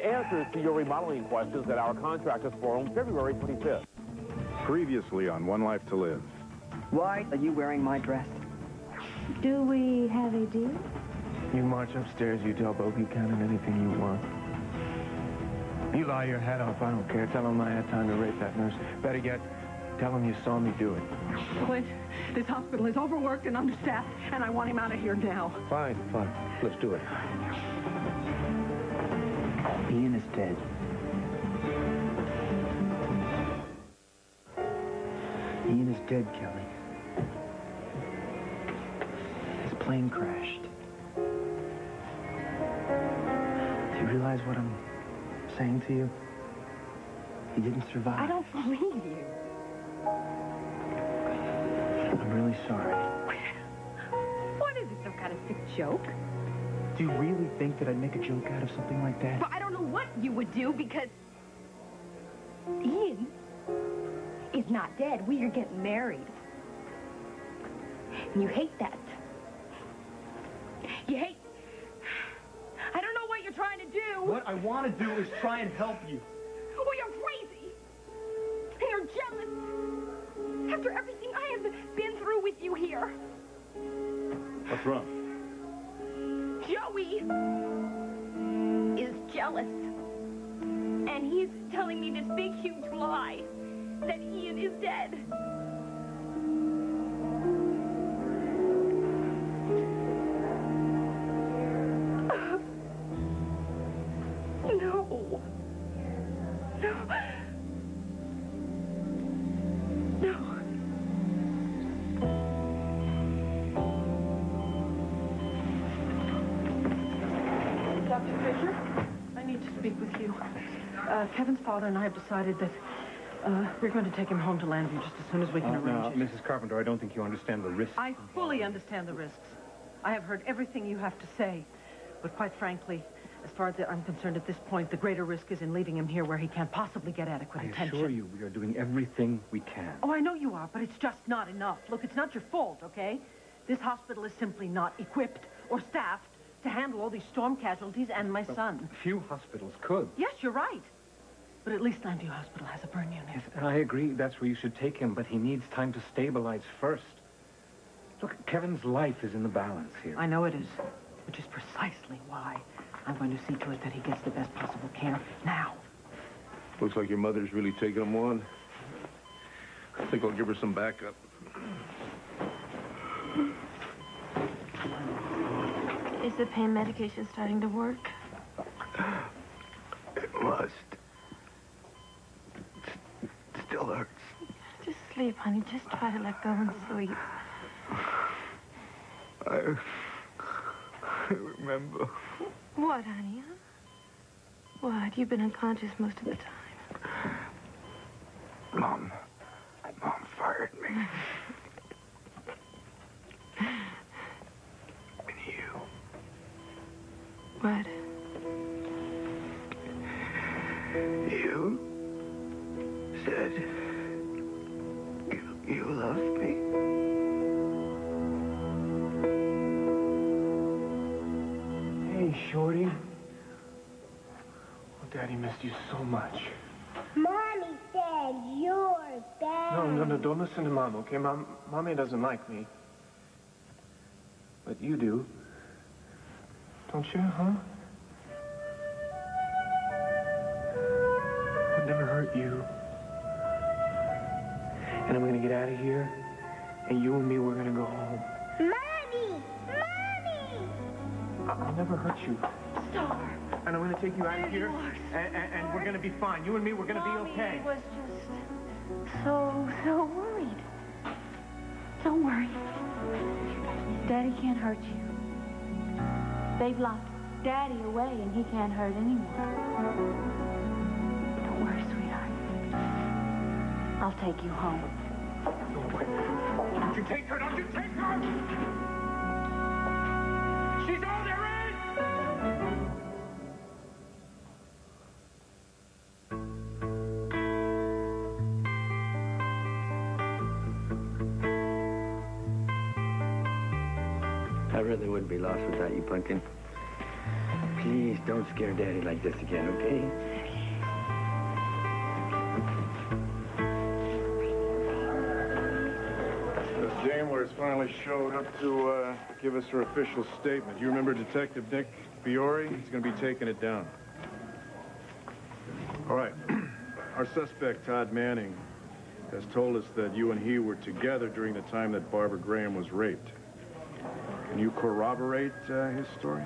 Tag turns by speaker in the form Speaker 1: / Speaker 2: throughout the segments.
Speaker 1: answers to your remodeling questions at our Contractors Forum, February 25th.
Speaker 2: Previously on One Life to Live.
Speaker 3: Why are you wearing my dress?
Speaker 4: Do we have a deal?
Speaker 5: You march upstairs, you tell Bo Buchanan anything you want. You lie your head off, I don't care. Tell him I had time to rape that nurse. Better yet, tell him you saw me do it.
Speaker 6: Clint, this hospital is overworked and understaffed, and I want him out of here now.
Speaker 5: Fine, fine. Let's do it.
Speaker 3: Ian is dead. Ian is dead, Kelly. His plane crashed. Do you realize what I'm saying to you? He didn't survive.
Speaker 6: I don't believe you.
Speaker 3: I'm really sorry.
Speaker 6: What is it, some kind of sick joke?
Speaker 3: Do you really think that I'd make a joke out of something like that?
Speaker 6: But I don't know what you would do because Ian is not dead. We are getting married. And you hate that. You hate... I don't know what you're trying to do.
Speaker 3: What I want to do is try and help you.
Speaker 6: Oh, you're crazy. And you're jealous. After everything I have been through with you here.
Speaker 2: What's wrong?
Speaker 6: Joey is jealous. And he's telling me this big, huge lie that Ian is dead. No. No. No.
Speaker 7: Dr. Fisher, I need to speak with you. Kevin's father and I have decided that we're going to take him home to Landview just as soon as we can arrange it.
Speaker 5: Mrs. Carpenter, I don't think you understand the risks.
Speaker 7: I fully understand the risks. I have heard everything you have to say. But quite frankly, as far as I'm concerned at this point, the greater risk is in leaving him here where he can't possibly get adequate attention.
Speaker 5: I assure you, we are doing everything we can.
Speaker 7: Oh, I know you are, but it's just not enough. Look, it's not your fault, okay? This hospital is simply not equipped or staffed to handle all these storm casualties and my son.
Speaker 5: Few hospitals could.
Speaker 7: Yes, you're right. But at least Landview Hospital has a burn unit.
Speaker 5: Yes, and I agree that's where you should take him, but he needs time to stabilize first. Look, Kevin's life is in the balance here.
Speaker 7: I know it is, which is precisely why I'm going to see to it that he gets the best possible care now.
Speaker 8: Looks like your mother's really taking him on. I think I'll give her some backup.
Speaker 4: Is the pain medication starting to work?
Speaker 8: It must. It still hurts.
Speaker 4: Just sleep, honey. Just try to let go and sleep.
Speaker 8: I remember.
Speaker 4: What, honey? Huh? What? You've been unconscious most of the time.
Speaker 8: Mom fired me. And you.
Speaker 4: What?
Speaker 8: You said you love me.
Speaker 5: Hey, Shorty. Oh, Daddy missed you so much.
Speaker 9: Mommy said you're bad.
Speaker 5: No, don't listen to Mom, okay? Mommy doesn't like me. But you do. Don't you, huh? I'd never hurt you. And I'm gonna get out of here, and you and me, we're gonna go home.
Speaker 9: Mommy! Mommy!
Speaker 5: I'll never hurt you.
Speaker 6: Star.
Speaker 5: And I'm gonna take you out of here, and we're gonna be fine. You and me, we're gonna be okay.
Speaker 4: I was just so worried.
Speaker 6: Don't worry.
Speaker 4: Daddy can't hurt you. They've locked Daddy away, and he can't hurt anyone. Don't worry, sweetheart. I'll take you home.
Speaker 5: Don't you take her! Don't you take her! She's all there is!
Speaker 10: I really would be lost without you, Pumpkin.
Speaker 3: Please don't scare Daddy like this again, okay?
Speaker 2: The Daimlers finally showed up to give us her official statement. You remember Detective Nick Fiore? He's going to be taking it down. All right. Our suspect, Todd Manning, has told us that you and he were together during the time that Barbara Graham was raped. Can you corroborate his story?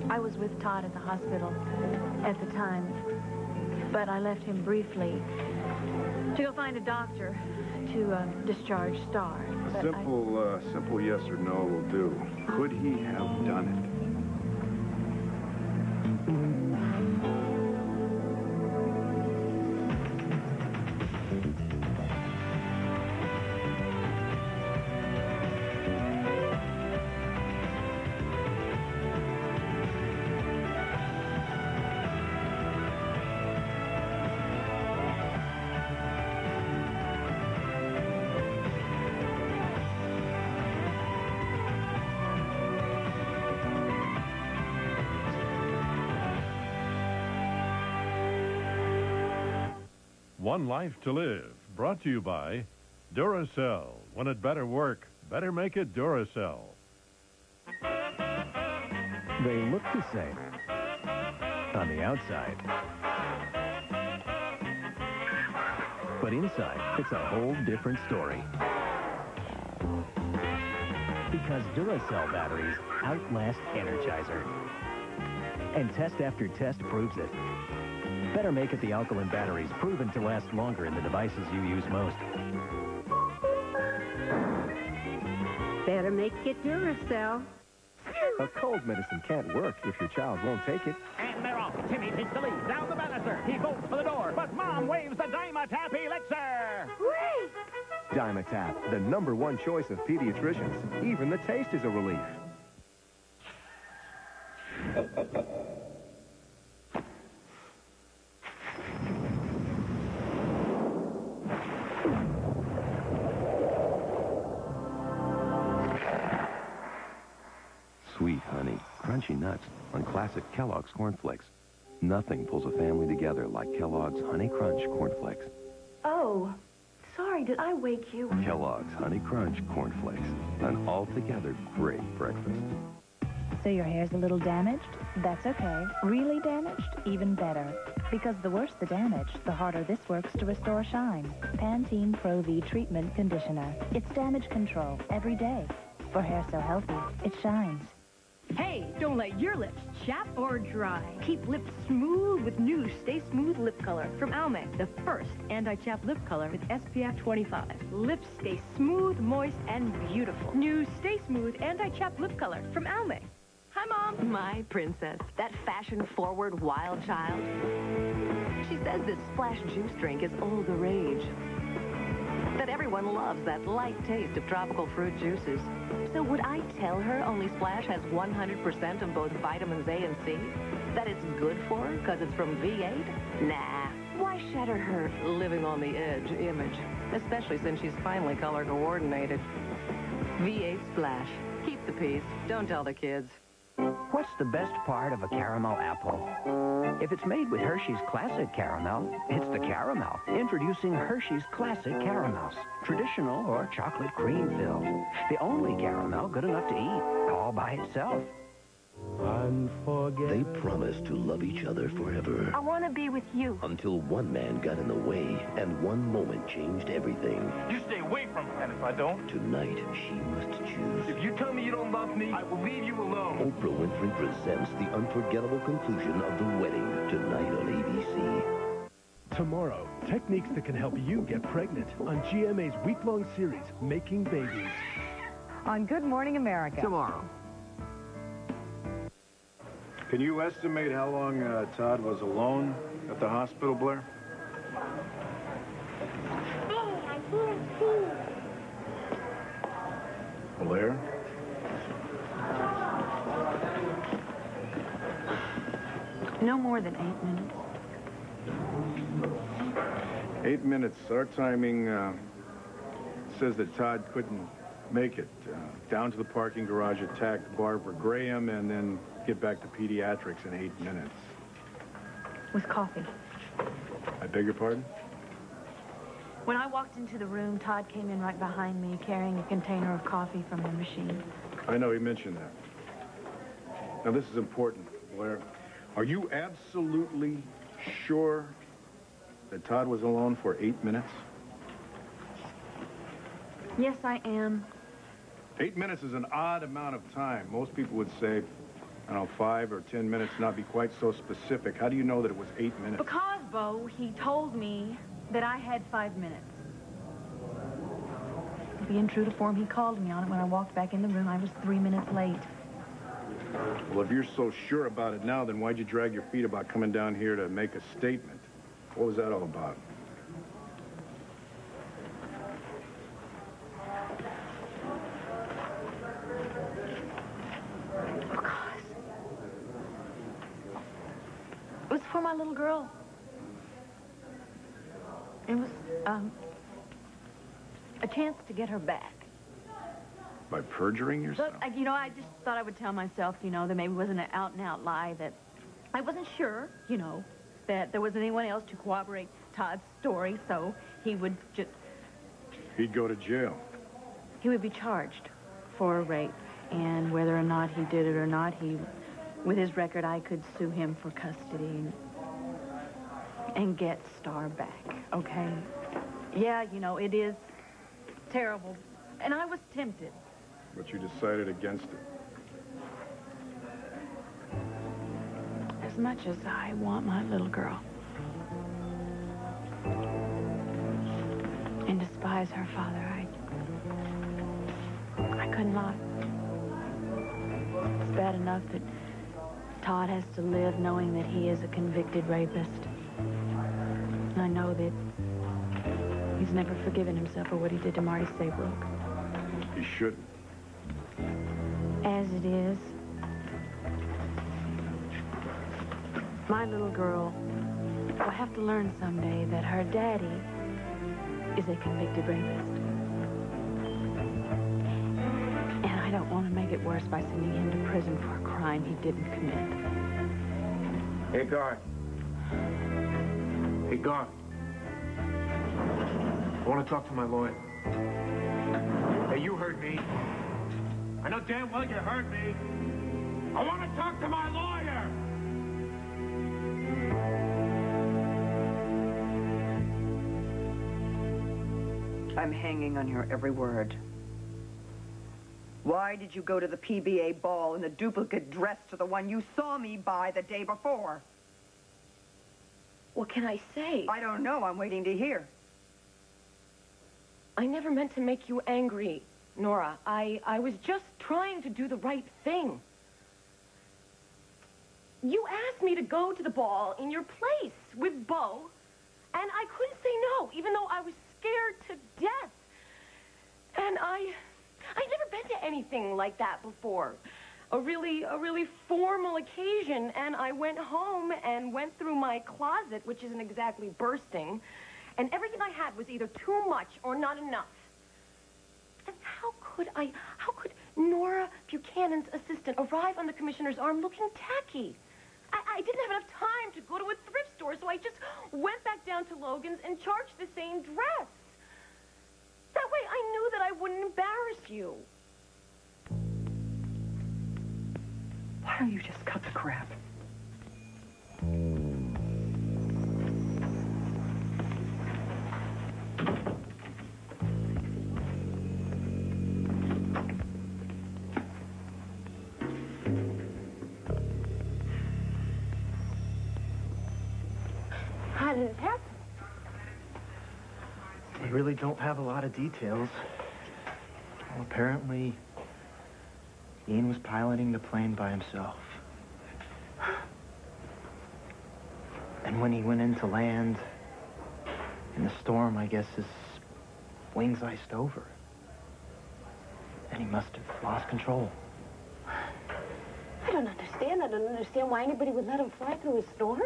Speaker 4: I was with Todd at the hospital at the time, but I left him briefly to go find a doctor to discharge Star.
Speaker 2: A simple yes or no will do. Could he have done it?
Speaker 10: One Life to Live, brought to you by Duracell. When it better work, better make it Duracell.
Speaker 11: They look the same on the outside. But inside, it's a whole different story. Because Duracell batteries outlast Energizer. And test after test proves it. Better make it the alkaline batteries, proven to last longer in the devices you use most.
Speaker 12: Better make it Duracell.
Speaker 11: A cold medicine can't work if your child won't take it.
Speaker 13: And they're off. Timmy takes the lead down the banister. He bolts for the door, but Mom waves the Dymatap elixir.
Speaker 9: Wait!
Speaker 11: Dymatap, the #1 choice of pediatricians. Even the taste is a relief.
Speaker 14: Sweet honey, crunchy nuts on classic Kellogg's Corn Flakes. Nothing pulls a family together like Kellogg's Honey Crunch Corn Flakes.
Speaker 4: Oh, sorry, did I wake you?
Speaker 14: Kellogg's Honey Crunch Corn Flakes, an altogether great breakfast.
Speaker 15: So your hair's a little damaged? That's okay. Really damaged? Even better. Because the worse the damage, the harder this works to restore shine. Pantene Pro V Treatment Conditioner. It's damage control every day. For hair so healthy, it shines.
Speaker 6: Hey, don't let your lips chap or dry. Keep lips smooth with new Stay Smooth Lip Color from Almay, the first anti-chap lip color with SPF 25. Lips stay smooth, moist, and beautiful. New Stay Smooth anti-chap lip color from Almay. Hi, Mom.
Speaker 16: My princess, that fashion-forward wild child. She says this Splash juice drink is all the rage. That everyone loves that light taste of tropical fruit juices. So would I tell her only Splash has 100% of both vitamins A and C? That it's good for her because it's from V8? Nah. Why shatter her living on the edge image? Especially since she's finally color coordinated. V8 Splash. Keep the peace. Don't tell the kids.
Speaker 17: What's the best part of a caramel apple? If it's made with Hershey's Classic Caramel, it's the caramel. Introducing Hershey's Classic Caramels. Traditional or chocolate cream filled. The only caramel good enough to eat, all by itself.
Speaker 18: They promised to love each other forever.
Speaker 6: I want to be with you.
Speaker 18: Until one man got in the way, and one moment changed everything.
Speaker 19: You stay away from her. And if I don't?
Speaker 18: Tonight, she must choose.
Speaker 19: If you tell me you don't love me, I will leave you alone.
Speaker 18: Oprah Winfrey presents the unforgettable conclusion of The Wedding, tonight on ABC.
Speaker 20: Tomorrow, techniques that can help you get pregnant on GMA's week-long series, Making Babies.
Speaker 7: On Good Morning America.
Speaker 20: Tomorrow.
Speaker 2: Can you estimate how long Todd was alone at the hospital, Blair?
Speaker 9: Hey, I can't see.
Speaker 2: Blair?
Speaker 4: No more than 8 minutes.
Speaker 2: 8 minutes. Our timing says that Todd couldn't make it down to the parking garage, attacked Barbara Graham, and then get back to pediatrics in 8 minutes.
Speaker 4: With coffee.
Speaker 2: I beg your pardon?
Speaker 4: When I walked into the room, Todd came in right behind me carrying a container of coffee from the machine.
Speaker 2: I know, he mentioned that. Now, this is important, Blair. Are you absolutely sure that Todd was alone for 8 minutes?
Speaker 4: Yes, I am.
Speaker 2: 8 minutes is an odd amount of time. Most people would say, I don't know, 5 or 10 minutes, not be quite so specific. How do you know that it was 8 minutes?
Speaker 4: Because, Bo, he told me that I had 5 minutes. Being true to form, he called me on it when I walked back in the room. I was 3 minutes late.
Speaker 2: Well, if you're so sure about it now, then why'd you drag your feet about coming down here to make a statement? What was that all about?
Speaker 4: Because it was for my little girl. It was, a chance to get her back.
Speaker 2: By perjuring yourself?
Speaker 4: Look, you know, I just thought I would tell myself, you know, that maybe it wasn't an out-and-out lie, that I wasn't sure, you know, that there wasn't anyone else to corroborate Todd's story, so he would just...
Speaker 2: He'd go to jail.
Speaker 4: He would be charged for rape, and whether or not he did it or not, with his record, I could sue him for custody and get Star back, okay? Yeah, you know, it is terrible, and I was tempted.
Speaker 2: But you decided against it.
Speaker 4: As much as I want my little girl and despise her father, I could not. It's bad enough that Todd has to live knowing that he is a convicted rapist. And I know that he's never forgiven himself for what he did to Marty Saybrook.
Speaker 2: He shouldn't.
Speaker 4: As it is, my little girl will have to learn someday that her daddy is a convicted rapist. And I don't want to make it worse by sending him to prison for a crime he didn't commit.
Speaker 5: Hey, guard. Hey, guard. I want to talk to my lawyer. Hey, you heard me. I know damn well you heard me. I want to talk to my lawyer.
Speaker 21: I'm hanging on your every word. Why did you go to the PBA ball in a duplicate dress to the one you saw me buy the day before?
Speaker 22: What can I say?
Speaker 21: I don't know. I'm waiting to hear.
Speaker 22: I never meant to make you angry, Nora. I was just trying to do the right thing. You asked me to go to the ball in your place with Bo, and I couldn't say no, even though I was scared to death. And I'd never been to anything like that before. A really formal occasion, and I went home and went through my closet, which isn't exactly bursting, and everything I had was either too much or not enough. And how could Nora Buchanan's assistant arrive on the commissioner's arm looking tacky? I didn't have enough time to go to a thrift store, so I just went back down to Logan's and charged the same dress. That way I knew that I wouldn't embarrass you.
Speaker 21: Why don't you just cut the crap?
Speaker 22: How did it happen?
Speaker 3: We really don't have a lot of details. Well, apparently, Ian was piloting the plane by himself. And when he went in to land in the storm, I guess his wings iced over. And he must have lost control.
Speaker 22: I don't understand. I don't understand why anybody would let him fly through a storm.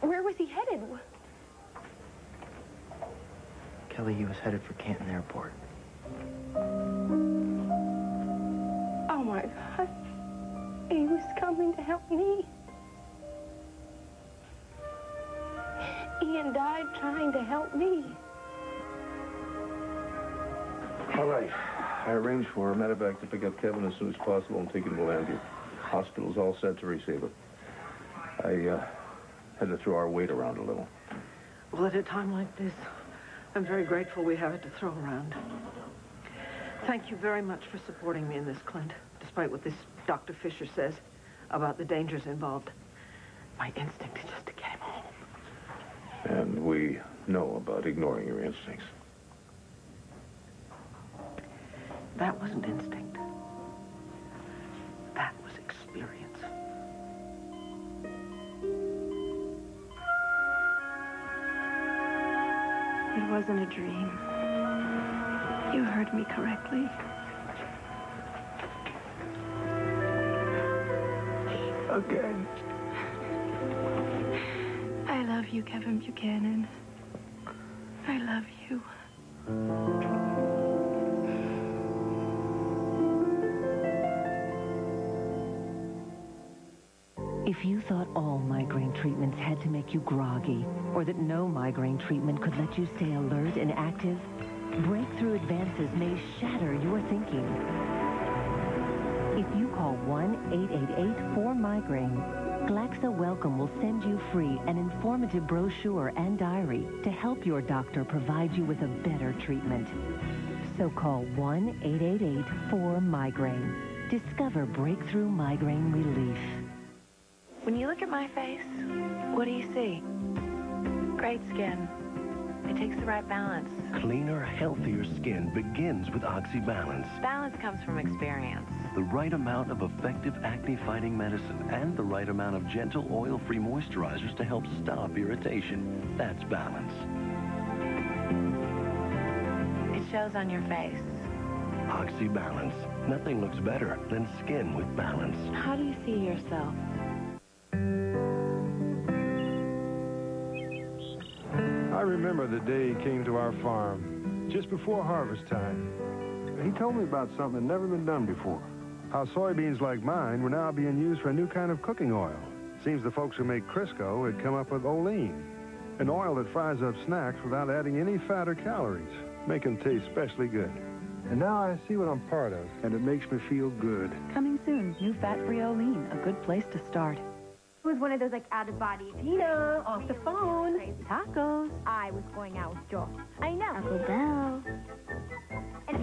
Speaker 22: Where was he headed?
Speaker 3: Kelly he was headed for Canton Airport.
Speaker 9: Oh, my God. He was coming to help me. Ian died trying to help me.
Speaker 1: All right. I arranged for a medevac to pick up Kevin as soon as possible and take him to Landview. Hospital's all set to receive him. I had to throw our weight around a little.
Speaker 7: Well, at a time like this, I'm very grateful we have it to throw around. Thank you very much for supporting me in this, Clint, despite what this Dr. Fisher says about the dangers involved. My instinct is just to get him home.
Speaker 1: And we know about ignoring your instincts.
Speaker 7: That wasn't instinct. That was experience.
Speaker 4: It wasn't a dream. You heard me correctly.
Speaker 5: Again.
Speaker 4: I love you, Kevin Buchanan. I love you.
Speaker 16: If you thought all migraine treatments had to make you groggy, or that no migraine treatment could let you stay alert and active, breakthrough advances may shatter your thinking. If you call 1-888-4-MIGRAINE, Glaxo Wellcome will send you free an informative brochure and diary to help your doctor provide you with a better treatment. So call 1-888-4-MIGRAINE. Discover breakthrough migraine relief.
Speaker 4: When you look at my face, what do you see? Great skin. It takes the right balance.
Speaker 18: Cleaner, healthier skin begins with OxyBalance.
Speaker 4: Balance comes from experience.
Speaker 18: The right amount of effective acne-fighting medicine and the right amount of gentle, oil-free moisturizers to help stop irritation. That's balance.
Speaker 4: It shows on your face.
Speaker 18: OxyBalance. Nothing looks better than skin with balance.
Speaker 4: How do you see yourself?
Speaker 5: I remember the day he came to our farm, just before harvest time. He told me about something that never been done before. How soybeans like mine were now being used for a new kind of cooking oil. Seems the folks who make Crisco had come up with Oltl, an oil that fries up snacks without adding any fat or calories, making them taste especially good. And now I see what I'm part of, and it makes me feel good.
Speaker 15: Coming soon, new fat-free Oltl, a good place to start.
Speaker 9: It was one of those, like, out-of-body. Tina, off the phone. Crazy tacos. I was going out with Joel. I know. Taco Bell. And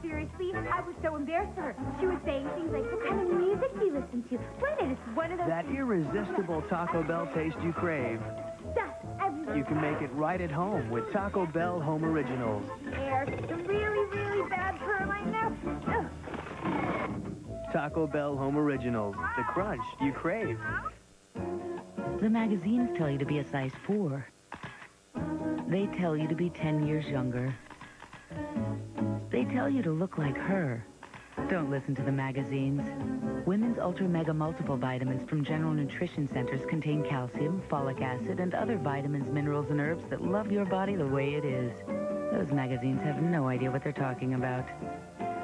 Speaker 9: seriously, I was so embarrassed for her. She was saying things like, what kind of music do you listen to? What is it? It's one of those...
Speaker 17: That irresistible Taco Bell taste you crave. You can make it right at home with Taco Bell Home Originals.
Speaker 9: There's a really, really bad burn right now.
Speaker 17: Taco Bell Home Originals. The crunch you crave.
Speaker 8: The magazines tell you to be a size 4. They tell you to be 10 years younger. They tell you to look like her. Don't listen to the magazines. Women's Ultra Mega Multiple Vitamins from General Nutrition Centers contain calcium, folic acid, and other vitamins, minerals, and herbs that love your body the way it is. Those magazines have no idea what they're talking about.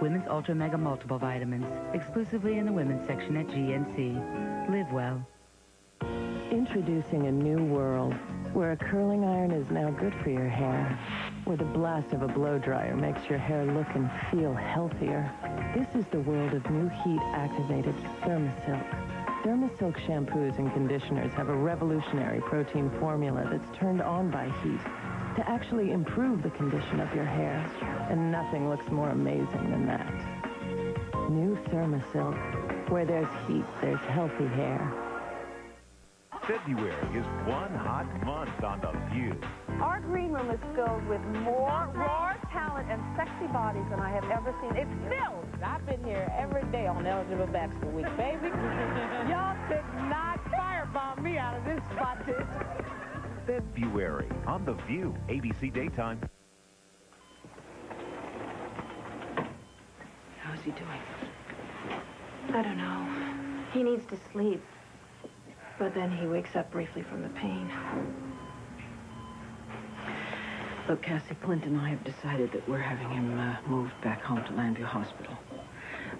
Speaker 8: Women's Ultra Mega Multiple Vitamins, exclusively in the women's section at GNC. Live well.
Speaker 16: Introducing a new world where a curling iron is now good for your hair, where the blast of a blow dryer makes your hair look and feel healthier. This is the world of new heat-activated Thermasilk. Thermasilk shampoos and conditioners have a revolutionary protein formula that's turned on by heat to actually improve the condition of your hair, and nothing looks more amazing than that. New Thermasilk. Where there's heat, there's healthy hair.
Speaker 13: February is one hot month on The View.
Speaker 23: Our green room is filled with more raw talent and sexy bodies than I have ever seen. It's filled.
Speaker 24: I've been here every day on Eligible Bachelor Week, baby. Y'all could not firebomb me out of this spot.
Speaker 13: February on The View, ABC Daytime.
Speaker 4: How's he doing? I don't know. He needs to sleep. But then he wakes up briefly from the pain.
Speaker 7: Look, Cassie, Clint and I have decided that we're having him moved back home to Landview Hospital.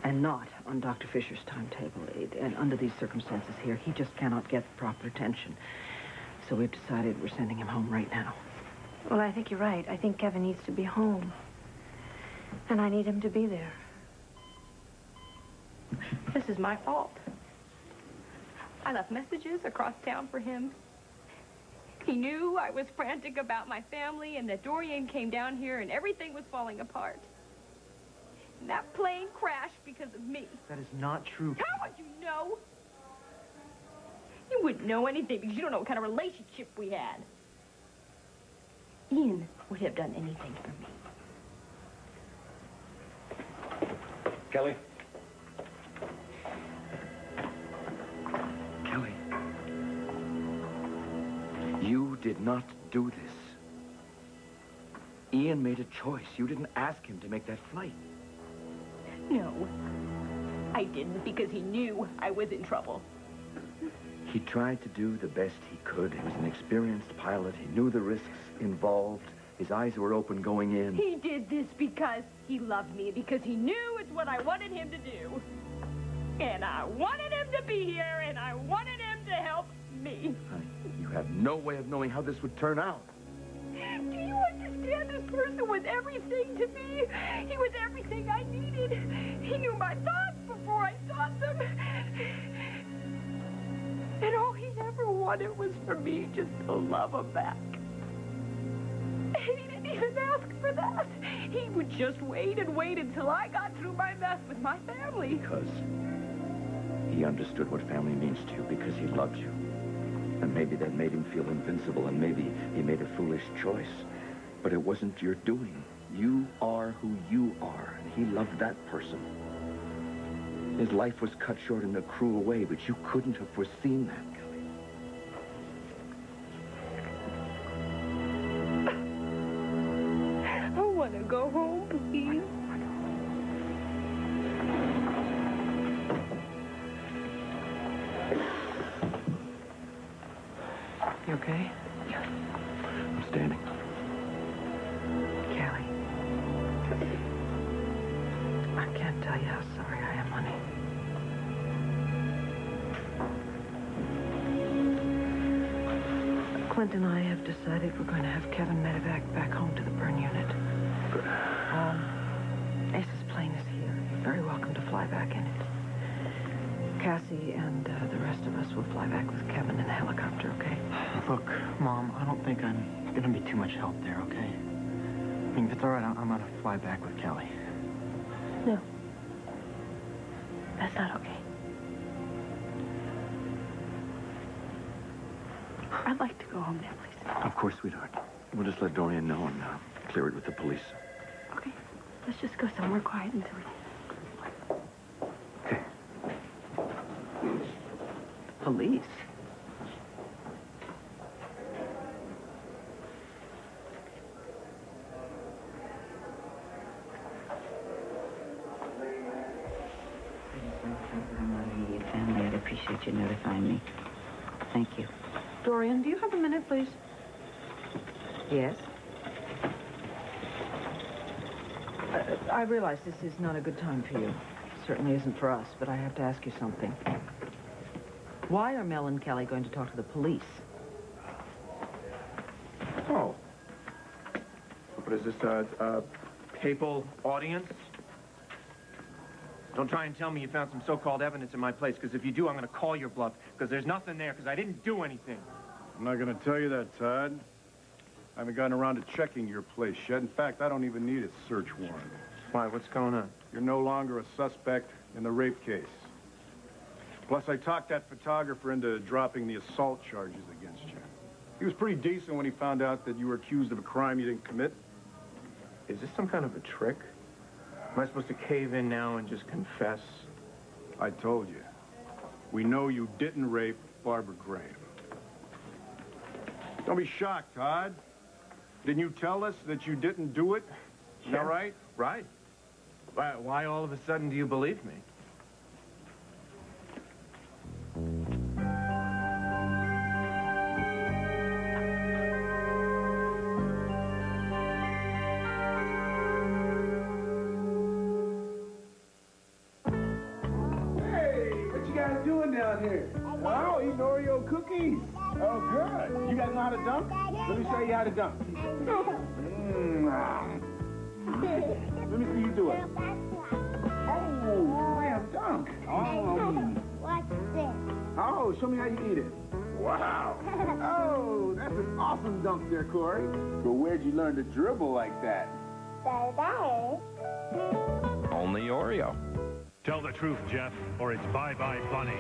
Speaker 7: And not on Dr. Fisher's timetable. And under these circumstances here, he just cannot get the proper attention. So we've decided we're sending him home right now.
Speaker 4: Well, I think you're right. I think Kevin needs to be home. And I need him to be there.
Speaker 22: This is my fault. I left messages across town for him. He knew I was frantic about my family and that Dorian came down here and everything was falling apart. And that plane crashed because of me.
Speaker 3: That is not true.
Speaker 22: How would you know? You wouldn't know anything because you don't know what kind of relationship we had. Ian would have done anything for me.
Speaker 10: Kelly? Kelly? You did not do this. Ian made a choice. You didn't ask him to make that flight.
Speaker 22: No, I didn't because he knew I was in trouble.
Speaker 10: He tried to do the best he could. He was an experienced pilot. He knew the risks involved. His eyes were open going in.
Speaker 22: He did this because he loved me, because he knew it's what I wanted him to do. And I wanted him to be here, and I wanted him to help me.
Speaker 10: Honey, you have no way of knowing how this would turn out.
Speaker 22: Do you understand? This person was everything to me. He was everything I needed. He knew my thoughts before I thought them. And all he ever wanted was for me just to love him back. And he didn't even ask for that. He would just wait and wait until I got through my mess with my family.
Speaker 10: Because he understood what family means to you, because he loved you. And maybe that made him feel invincible, and maybe he made a foolish choice. But it wasn't your doing. You are who you are, and he loved that person. His life was cut short in a cruel way, but you couldn't have foreseen that, Kelly.
Speaker 22: I want to go home, please.
Speaker 7: You okay?
Speaker 10: I'm standing.
Speaker 7: Callie. I can't tell you how sorry I am, honey. Clint and I have decided we're going to have Kevin medevac back home to the burn unit. Ace's plane is here. You're very welcome to fly back in it. Cassie and the rest of us will fly back with Kevin in the helicopter, okay?
Speaker 3: Look, Mom, I don't think I'm gonna be too much help there, okay? I mean, if it's all right, I'm gonna fly back with Kelly.
Speaker 4: No. That's not okay. I'd like to go home now, please.
Speaker 10: Of course, sweetheart. We'll just let Dorian know and clear it with the police.
Speaker 4: Okay. Let's just go somewhere quiet until we...
Speaker 7: Police?
Speaker 8: Family, I'd appreciate you notifying me. Thank you.
Speaker 7: Dorian, do you have a minute, please? Yes? I realize this is not a good time for you. Certainly isn't for us, but I have to ask you something. Why are Mel and Kelly going to talk to the police?
Speaker 11: Oh. What is this, papal audience? Don't try and tell me you found some so-called evidence in my place, because if you do, I'm going to call your bluff, because there's nothing there, because I didn't do anything.
Speaker 2: I'm not going to tell you that, Todd. I haven't gotten around to checking your place yet. In fact, I don't even need a search warrant.
Speaker 11: Why? What's going on?
Speaker 2: You're no longer a suspect in the rape case. Plus, I talked that photographer into dropping the assault charges against you. He was pretty decent when he found out that you were accused of a crime you didn't commit.
Speaker 11: Is this some kind of a trick? Am I supposed to cave in now and just confess?
Speaker 2: I told you. We know you didn't rape Barbara Graham. Don't be shocked, Todd. Didn't you tell us that you didn't do it? Is that right?
Speaker 11: Right. Why all of a sudden do you believe me?
Speaker 6: here? Oh, eating Oreo cookies. Oh, good. You guys know how to dunk? Let me show you how to dunk. Let me see you do it. Oh, man, dunk.
Speaker 9: What's this?
Speaker 6: Oh, show me how you eat it. Wow. Oh, that's an awesome dunk there, Corey. But where'd you learn to dribble like that?
Speaker 12: Only Oreo.
Speaker 14: Tell the truth, Jeff, or it's bye-bye Bunny.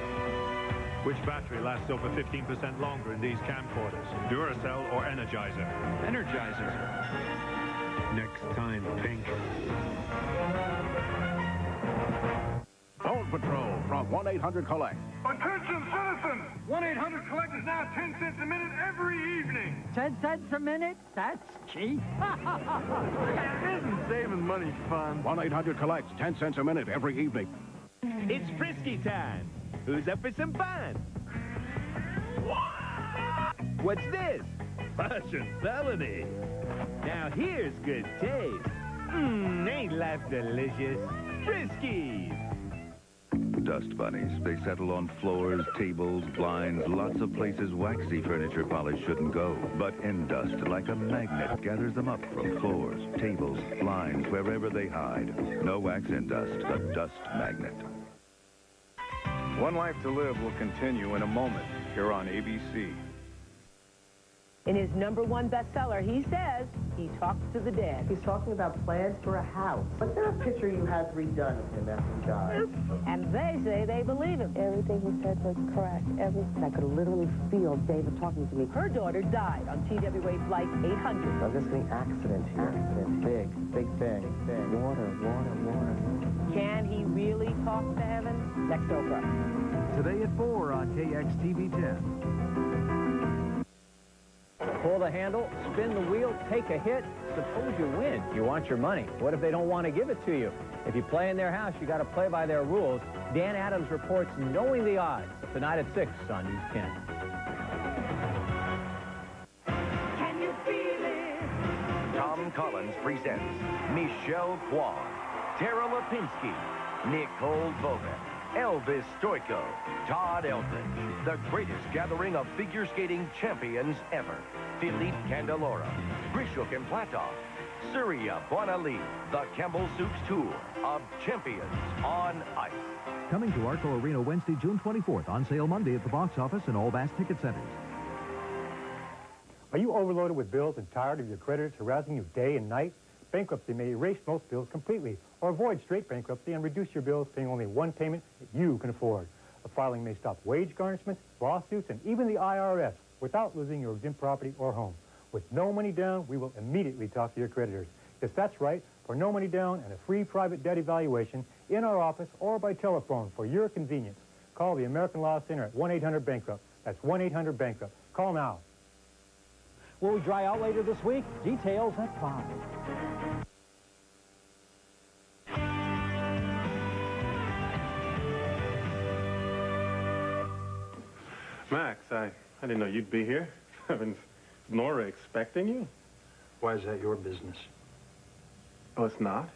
Speaker 14: Which battery lasts over 15% longer in these camcorders? Duracell or Energizer?
Speaker 12: Energizer.
Speaker 14: Next time, Pink.
Speaker 13: Phone Patrol from 1-800-COLLECT.
Speaker 2: Attention, citizens! 1-800-COLLECT is now 10 cents a minute every evening.
Speaker 24: 10 cents a minute? That's cheap.
Speaker 5: Isn't saving money fun?
Speaker 13: 1-800-COLLECT, 10 cents a minute every evening. It's Frisky time. Who's up for some fun? What's this? Fashion felony. Now here's good taste. Ain't life delicious? Friskies.
Speaker 19: Dust bunnies. They settle on floors, tables, blinds, lots of places waxy furniture polish shouldn't go. But Indust, like a magnet, gathers them up from floors, tables, blinds, wherever they hide. No wax Indust, the dust magnet.
Speaker 2: One Life to Live will continue in a moment here on ABC.
Speaker 24: In his #1 bestseller, he says he talks to the dead.
Speaker 3: He's talking about plans for a house. What's that picture you had redone of him after he died?
Speaker 24: And they say they believe him.
Speaker 25: Everything he said was correct. Everything.
Speaker 24: I could literally feel David talking to me. Her daughter died on TWA Flight 800.
Speaker 3: Now, there's an accident here. Accident. Big thing. Water.
Speaker 24: Can he really talk to heaven? Next Oprah.
Speaker 26: Today at 4 on KXTV10.
Speaker 27: Pull the handle, spin the wheel, take a hit. Suppose you win. You want your money. What if they don't want to give it to you? If you play in their house, you got to play by their rules. Dan Adams reports Knowing the Odds tonight at 6 on News 10.
Speaker 13: Can you feel it?
Speaker 28: Tom Collins presents Michelle Kwan, Tara Lipinski, Nicole Bowman, Elvis Stoico, Todd Eldridge, the greatest gathering of figure skating champions ever. Philippe Candelora, Grishuk and Platov, Surya Bonali, the Campbell Soups Tour of Champions on Ice.
Speaker 26: Coming to Arco Arena Wednesday, June 24th. On sale Monday at the box office and all Bass ticket centers.
Speaker 29: Are you overloaded with bills and tired of your creditors harassing you day and night? Bankruptcy may erase most bills completely, or avoid straight bankruptcy and reduce your bills paying only one payment that you can afford. A filing may stop wage garnishments, lawsuits, and even the IRS without losing your exempt property or home. With no money down, we will immediately talk to your creditors. Yes, that's right, for no money down and a free private debt evaluation in our office or by telephone for your convenience. Call the American Law Center at 1-800-BANKRUPT. That's 1-800-BANKRUPT. Call now.
Speaker 27: Will we dry out later this week? Details at 5.
Speaker 2: Max, I didn't know you'd be here. I mean, is Nora expecting you?
Speaker 5: Why is that your business?
Speaker 2: Oh, it's not?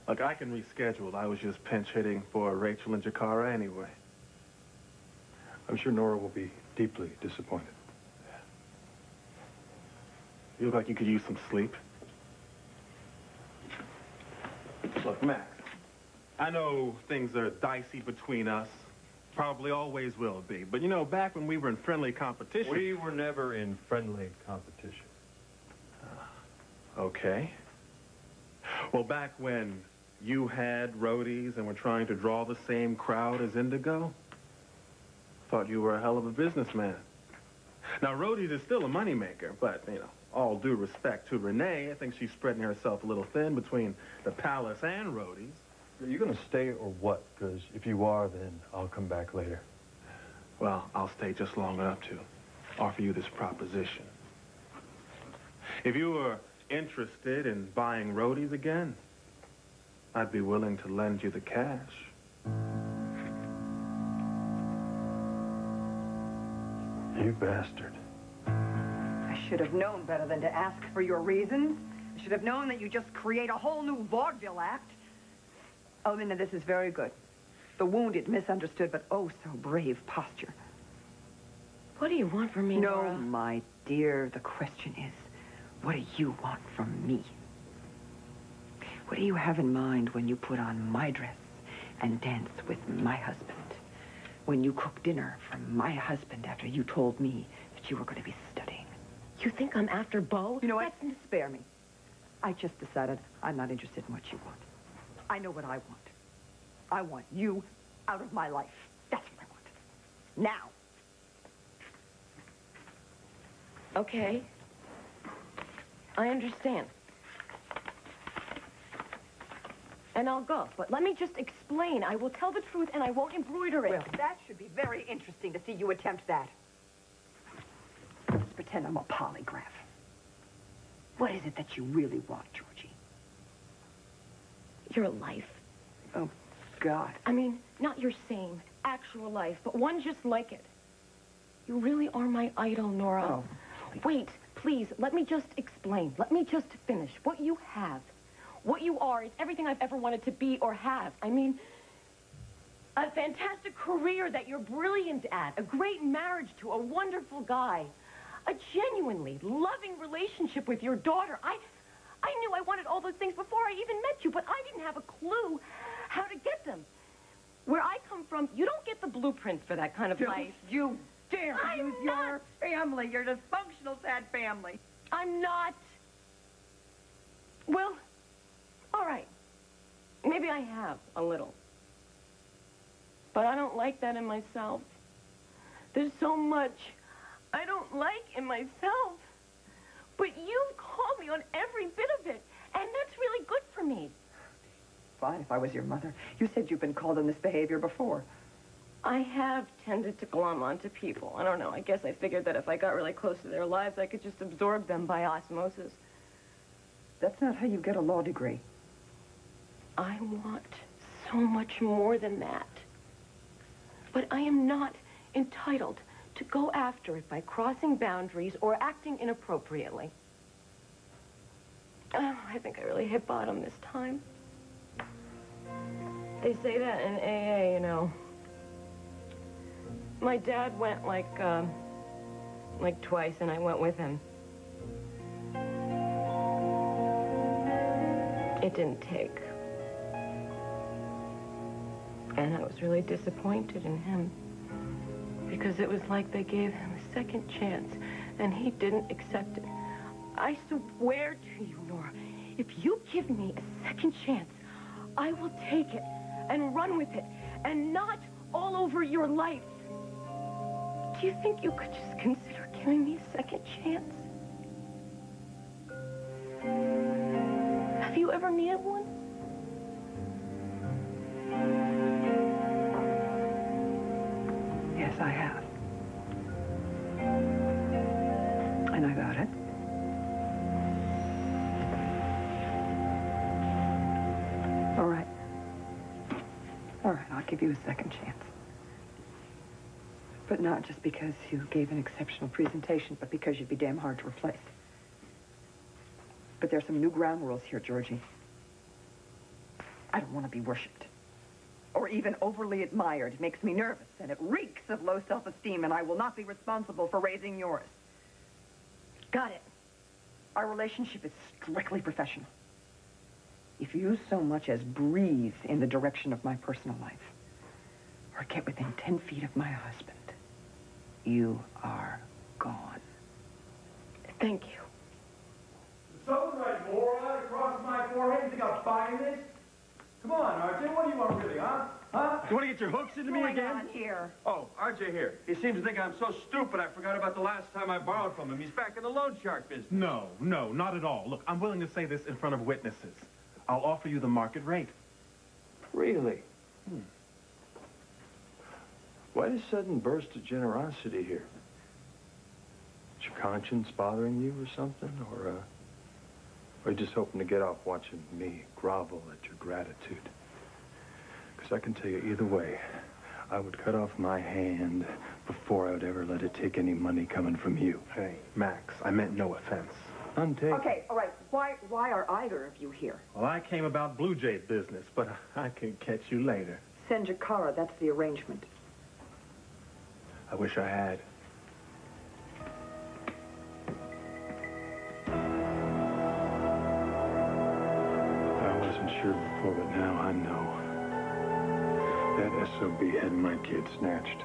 Speaker 2: Look, I can reschedule. I was just pinch hitting for Rachel and Jakara anyway.
Speaker 5: I'm sure Nora will be deeply disappointed.
Speaker 2: You look like you could use some sleep. Look, Max, I know things are dicey between us. Probably always will be. But, you know, back when we were in friendly competition...
Speaker 1: We were never in friendly competition.
Speaker 2: Okay. Well, back when you had roadies and were trying to draw the same crowd as Indigo, thought you were a hell of a businessman. Now, roadies is still a moneymaker, but, you know, all due respect to Renee, I think she's spreading herself a little thin between the palace and roadies.
Speaker 1: Are you going to stay or what? Because if you are, then I'll come back later.
Speaker 2: Well, I'll stay just long enough to offer you this proposition. If you were interested in buying roadies again, I'd be willing to lend you the cash.
Speaker 5: You bastard.
Speaker 21: I should have known better than to ask for your reasons. I should have known that you just create a whole new vaudeville act. Oh, Linda, this is very good. The wounded, misunderstood, but oh so brave posture.
Speaker 4: What do you want from me, Nora?
Speaker 21: No, my dear, the question is, what do you want from me? What do you have in mind when you put on my dress and dance with my husband? When you cook dinner for my husband after you told me that you were going to be studying?
Speaker 4: You think I'm after Bo?
Speaker 21: You know what? Spare me. I just decided I'm not interested in what you want. I know what I want. I want you out of my life. That's what I want. Now.
Speaker 4: Okay. I understand. And I'll go. But let me just explain. I will tell the truth and I won't embroider it.
Speaker 21: Well, that should be very interesting to see you attempt that. Let's pretend I'm a polygraph. What is it that you really want, Georgie?
Speaker 4: Your life.
Speaker 21: Oh, God.
Speaker 4: I mean, not your same, actual life, but one just like it. You really are my idol, Nora.
Speaker 21: Oh.
Speaker 4: Wait, please, let me just explain. Let me just finish. What you have, what you are, is everything I've ever wanted to be or have. I mean, a fantastic career that you're brilliant at, a great marriage to a wonderful guy, a genuinely loving relationship with your daughter. I knew I wanted all those things before I even met you, but I didn't have a clue how to get them. Where I come from, you don't get the blueprints for that kind of life.
Speaker 21: You dare use your family, your dysfunctional, sad family.
Speaker 4: I'm not. Well, all right. Maybe I have a little. But I don't like that in myself. There's so much I don't like in myself. But you've called me on every bit of it, and that's really good for me.
Speaker 21: Fine, if I was your mother. You said you've been called on this behavior before.
Speaker 4: I have tended to glom onto people. I don't know. I guess I figured that if I got really close to their lives, I could just absorb them by osmosis.
Speaker 21: That's not how you get a law degree.
Speaker 4: I want so much more than that. But I am not entitled to go after it by crossing boundaries or acting inappropriately. Oh, I think I really hit bottom this time. They say that in AA, you know. My dad went like twice, and I went with him. It didn't take. And I was really disappointed in him. Because it was like they gave him a second chance, and he didn't accept it. I swear to you, Nora, if you give me a second chance, I will take it and run with it, and not all over your life. Do you think you could just consider giving me a second chance? Have you ever needed one?
Speaker 21: Yes, I have. And I got it. All right. All right, I'll give you a second chance. But not just because you gave an exceptional presentation, but because you'd be damn hard to replace. But there's some new ground rules here, Georgie. I don't want to be worshipped. Or even overly admired. It makes me nervous, and it reeks of low self-esteem, and I will not be responsible for raising yours. Got it. Our relationship is strictly professional. If you so much as breathe in the direction of my personal life, or get within 10 feet of my husband, you are gone.
Speaker 4: Thank you.
Speaker 2: So right, moron, across my forehead. You think I'm buying this? Come on, RJ, what do you want really, huh? Huh? You want to get your hooks into me again?
Speaker 21: What's going on here?
Speaker 2: Oh, RJ here. He seems to think I'm so stupid I forgot about the last time I borrowed from him. He's back in the loan shark business.
Speaker 11: No, not at all. Look, I'm willing to say this in front of witnesses. I'll offer you the market rate.
Speaker 1: Really? Why this sudden burst of generosity here? Is your conscience bothering you or something? Or are you just hoping to get off watching me grovel at your gratitude? Because I can tell you either way, I would cut off my hand before I would ever let it take any money coming from you.
Speaker 11: Hey, Max, I meant no offense.
Speaker 1: None taken.
Speaker 21: Okay, all right. Why are either of you here?
Speaker 11: Well, I came about Blue Jay's business, but I can catch you later.
Speaker 21: Send Jakara, that's the arrangement.
Speaker 1: I wish I had. I wasn't sure before, but now I know. That SOB had my kid snatched.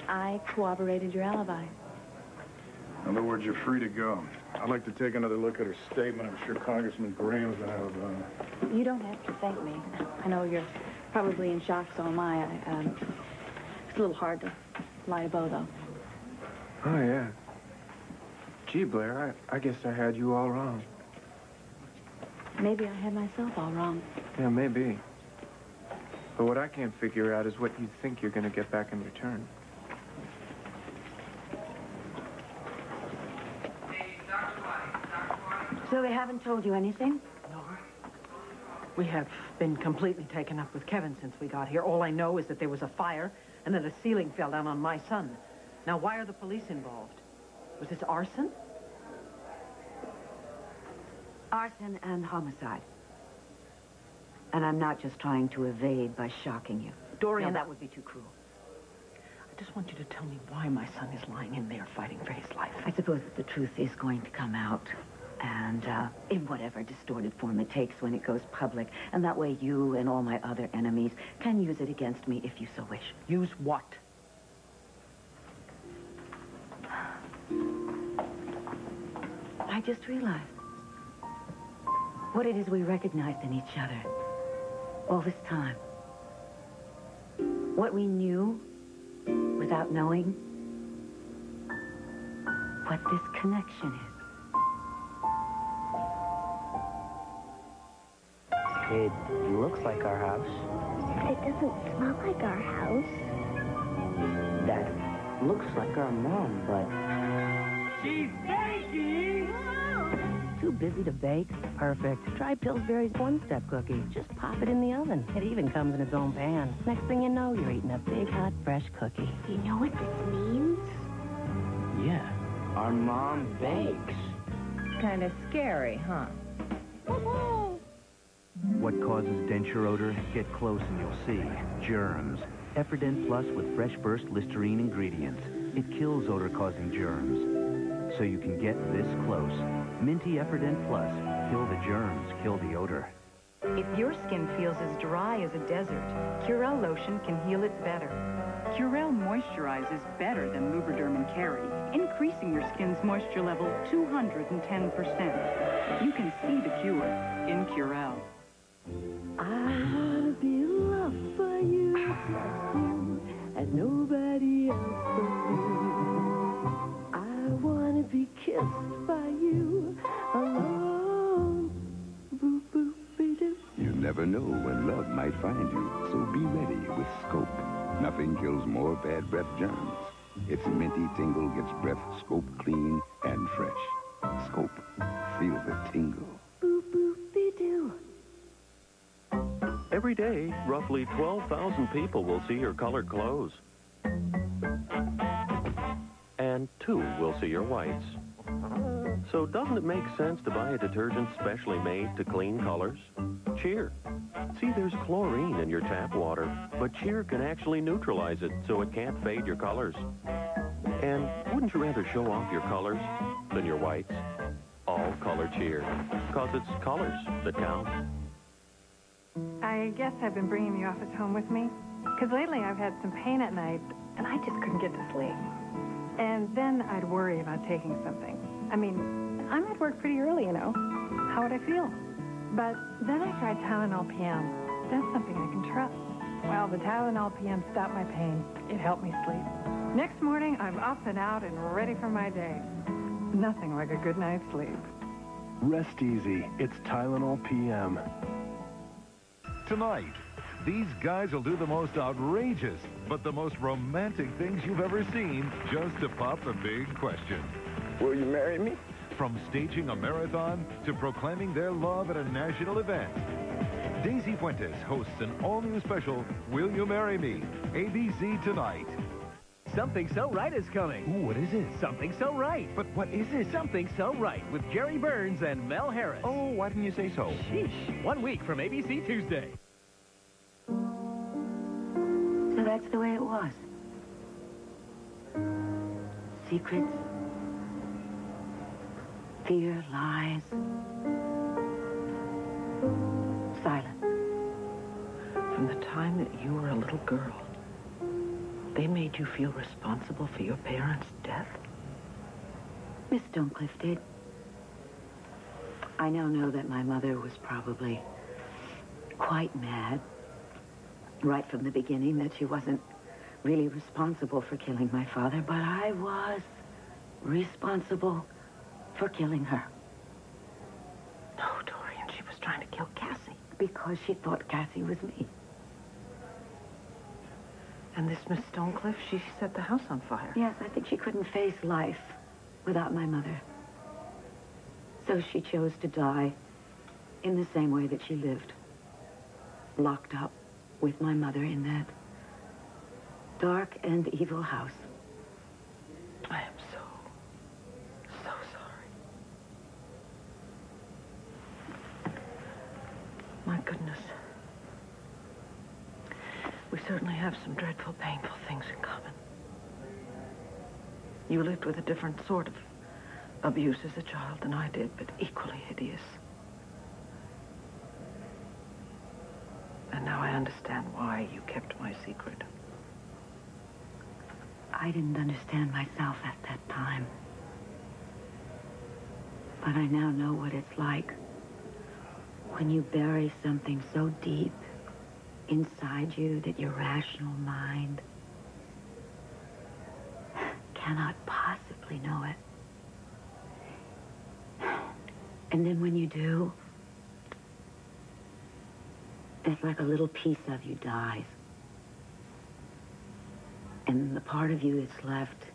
Speaker 4: I corroborated your alibi.
Speaker 2: In other words, you're free to go. I'd like to take another look at her statement. I'm sure Congressman Graham's going to have...
Speaker 4: You don't have to thank me. I know you're probably in shock, so am I. It's a little hard to lie to Bo, though.
Speaker 11: Oh, yeah. Gee, Blair, I guess I had you all wrong.
Speaker 4: Maybe I had myself all wrong.
Speaker 11: Yeah, maybe. But what I can't figure out is what you think you're going to get back in return.
Speaker 8: So they haven't told you anything?
Speaker 7: No. We have been completely taken up with Kevin since we got here. All I know is that there was a fire and that a ceiling fell down on my son. Now, why are the police involved? Was this arson?
Speaker 8: Arson and homicide. And I'm not just trying to evade by shocking you.
Speaker 7: Dorian,
Speaker 8: No, that would be too cruel.
Speaker 7: I just want you to tell me why my son is lying in there fighting for his life.
Speaker 8: I suppose that the truth is going to come out. And in whatever distorted form it takes when it goes public. And that way you and all my other enemies can use it against me if you so wish.
Speaker 7: Use what?
Speaker 8: I just realized what it is we recognized in each other all this time. What we knew without knowing what this connection is.
Speaker 3: It looks like our house.
Speaker 10: It doesn't smell like our house.
Speaker 3: That looks like our mom, but...
Speaker 10: She's baking!
Speaker 15: Too busy to bake? Perfect. Try Pillsbury's one-step cookie. Just pop it in the oven. It even comes in its own pan. Next thing you know, you're eating a big, hot, fresh cookie.
Speaker 10: You know what this means?
Speaker 3: Yeah, our mom bakes.
Speaker 24: Kind of scary, huh?
Speaker 16: What causes denture odor? Get close and you'll see. Germs. Efferdent Plus with fresh burst Listerine ingredients. It kills odor-causing germs. So you can get this close. Minty Efferdent Plus. Kill the germs, kill the odor.
Speaker 21: If your skin feels as dry as a desert, Curel lotion can heal it better. Curel moisturizes better than Lubriderm and Carry, increasing your skin's moisture level 210%. You can see the cure in Curel.
Speaker 10: I'll be loved by you, and nobody else but you. I want to be kissed by you alone. Boop, boop, be doo.
Speaker 17: You never know when love might find you, so be ready with Scope. Nothing kills more bad breath germs. Its minty tingle gets breath Scope clean and fresh. Scope. Feel the tingle.
Speaker 10: Boop, boop, be doo.
Speaker 18: Every day, roughly 12,000 people will see your colored clothes. And 2 will see your whites. So doesn't it make sense to buy a detergent specially made to clean colors? Cheer. See, there's chlorine in your tap water, but Cheer can actually neutralize it so it can't fade your colors. And wouldn't you rather show off your colors than your whites? All color Cheer, because it's colors that count.
Speaker 20: I guess I've been bringing the office home with me, because lately I've had some pain at night, and I just couldn't get to sleep. And then I'd worry about taking something. I mean, I'm at work pretty early, you know. How would I feel? But then I tried Tylenol PM. That's something I can trust. Well, the Tylenol PM stopped my pain. It helped me sleep. Next morning, I'm up and out and ready for my day. Nothing like a good night's sleep.
Speaker 5: Rest easy. It's Tylenol PM.
Speaker 22: Tonight, these guys will do the most outrageous, but the most romantic things you've ever seen just to pop a big question.
Speaker 23: Will you marry me?
Speaker 22: From staging a marathon to proclaiming their love at a national event. Daisy Fuentes hosts an all-new special, Will You Marry Me? ABC tonight.
Speaker 6: Something So Right is coming.
Speaker 22: Ooh, what is it?
Speaker 6: Something So Right.
Speaker 22: But what is it?
Speaker 6: Something So Right with Jerry Burns and Mel Harris.
Speaker 22: Oh, why didn't you say so?
Speaker 6: Sheesh. 1 week from ABC Tuesday.
Speaker 8: So that's the way it was. Secrets, fear, lies, silence.
Speaker 7: From the time that you were a little girl, they made you feel responsible for your parents' death?
Speaker 8: Miss Stonecliffe did. I now know that my mother was probably quite mad right from the beginning, that she wasn't really responsible for killing my father, but I was responsible for killing her.
Speaker 7: No, Dorian, she was trying to kill Cassie.
Speaker 8: Because she thought Cassie was me.
Speaker 7: And this Miss Stonecliffe, she set the house on fire.
Speaker 8: Yes, I think she couldn't face life without my mother. So she chose to die in the same way that she lived. Locked up with my mother in that dark and evil house.
Speaker 7: I am so sorry. My goodness. We certainly have some dreadful, painful things in common. You lived with a different sort of abuse as a child than I did, but equally hideous. And now I understand why you kept my secret.
Speaker 8: I didn't understand myself at that time. But I now know what it's like when you bury something so deep inside you that your rational mind cannot possibly know it. And then when you do, it's like a little piece of you dies. And the part of you that's left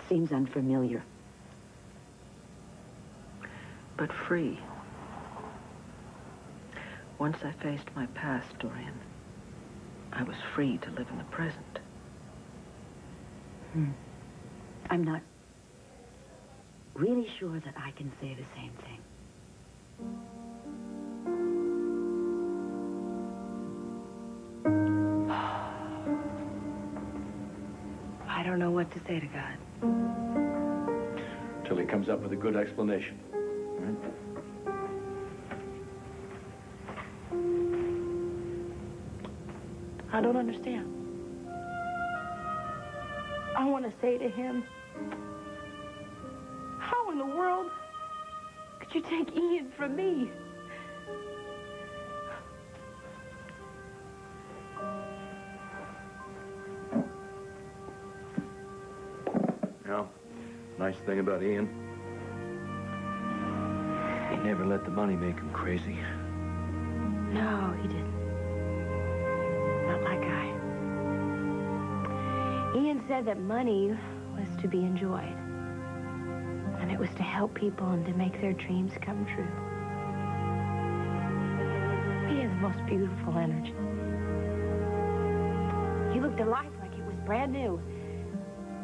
Speaker 8: seems unfamiliar.
Speaker 7: But free. Once I faced my past, Dorian, I was free to live in the present.
Speaker 8: I'm not really sure that I can say the same thing. I don't know what to say to God.
Speaker 1: Till he comes up with a good explanation. Right?
Speaker 4: I don't understand. I want to say to him, how in the world could you take Ian from me?
Speaker 1: Now, nice thing about Ian, he never let the money make him crazy.
Speaker 4: No, he didn't. Not like I. Ian said that money was to be enjoyed. And it was to help people and to make their dreams come true. He has the most beautiful energy. He looked at life like it was brand new.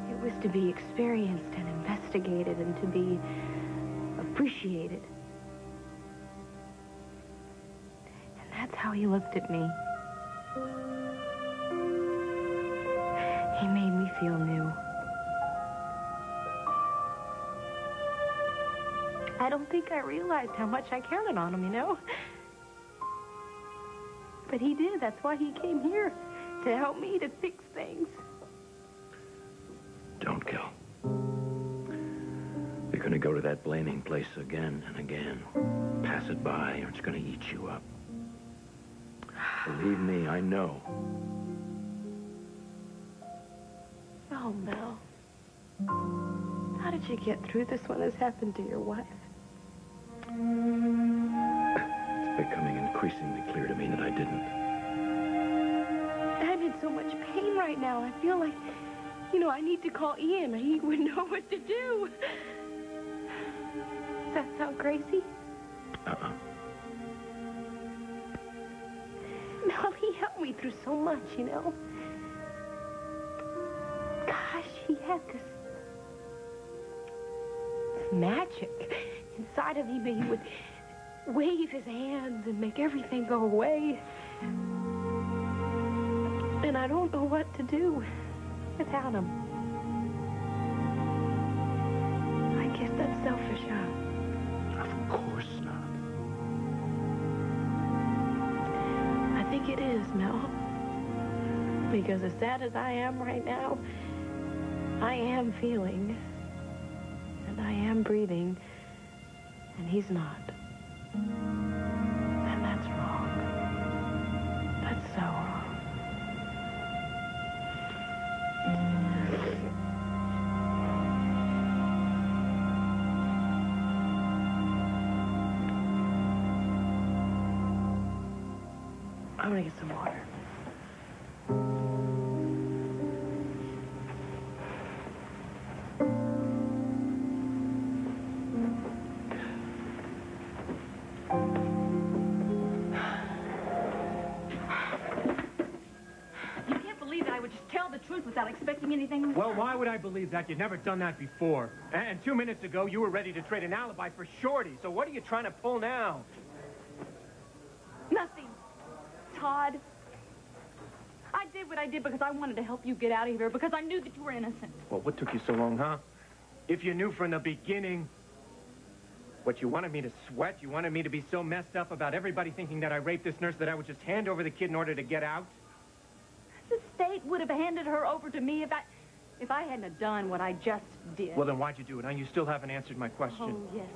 Speaker 4: It was to be experienced and investigated and to be appreciated. And that's how he looked at me. He made me feel new. I don't think I realized how much I counted on him, you know? But he did. That's why he came here, to help me to fix things.
Speaker 1: Don't kill. You're gonna go to that blaming place again and again. Pass it by, or it's gonna eat you up. Believe me, I know.
Speaker 4: Oh, Mel. How did you get through this when this happened to your wife?
Speaker 1: It's becoming increasingly clear to me that I didn't.
Speaker 4: I'm in so much pain right now. I feel like, you know, I need to call Ian. He would know what to do. Does that sound crazy?
Speaker 15: Mel, he helped me through so much, you know. Gosh, he had this magic inside of him. He would wave his hands and make everything go away. And I don't know what to do without him. I guess that's selfish, huh?
Speaker 1: Of course not.
Speaker 15: I think it is, Mel. Because as sad as I am right now, I am feeling. And I am breathing. And he's not. And that's wrong. That's so wrong. I'm gonna get some water.
Speaker 4: You can't believe that I would just tell the truth without expecting anything.
Speaker 11: Well, why would I believe that? You'd never done that before. And 2 minutes ago, you were ready to trade an alibi for Shorty. So what are you trying to pull now?
Speaker 4: Nothing. Todd. I did what I did because I wanted to help you get out of here, because I knew that you were innocent.
Speaker 11: Well, what took you so long, huh? If you knew from the beginning what you wanted me to sweat, you wanted me to be so messed up about everybody thinking that I raped this nurse that I would just hand over the kid in order to get out?
Speaker 4: The state would have handed her over to me if I hadn't have done what I just did.
Speaker 11: Well, then why'd you do it? Huh? You still haven't answered my question.
Speaker 4: Oh, yes,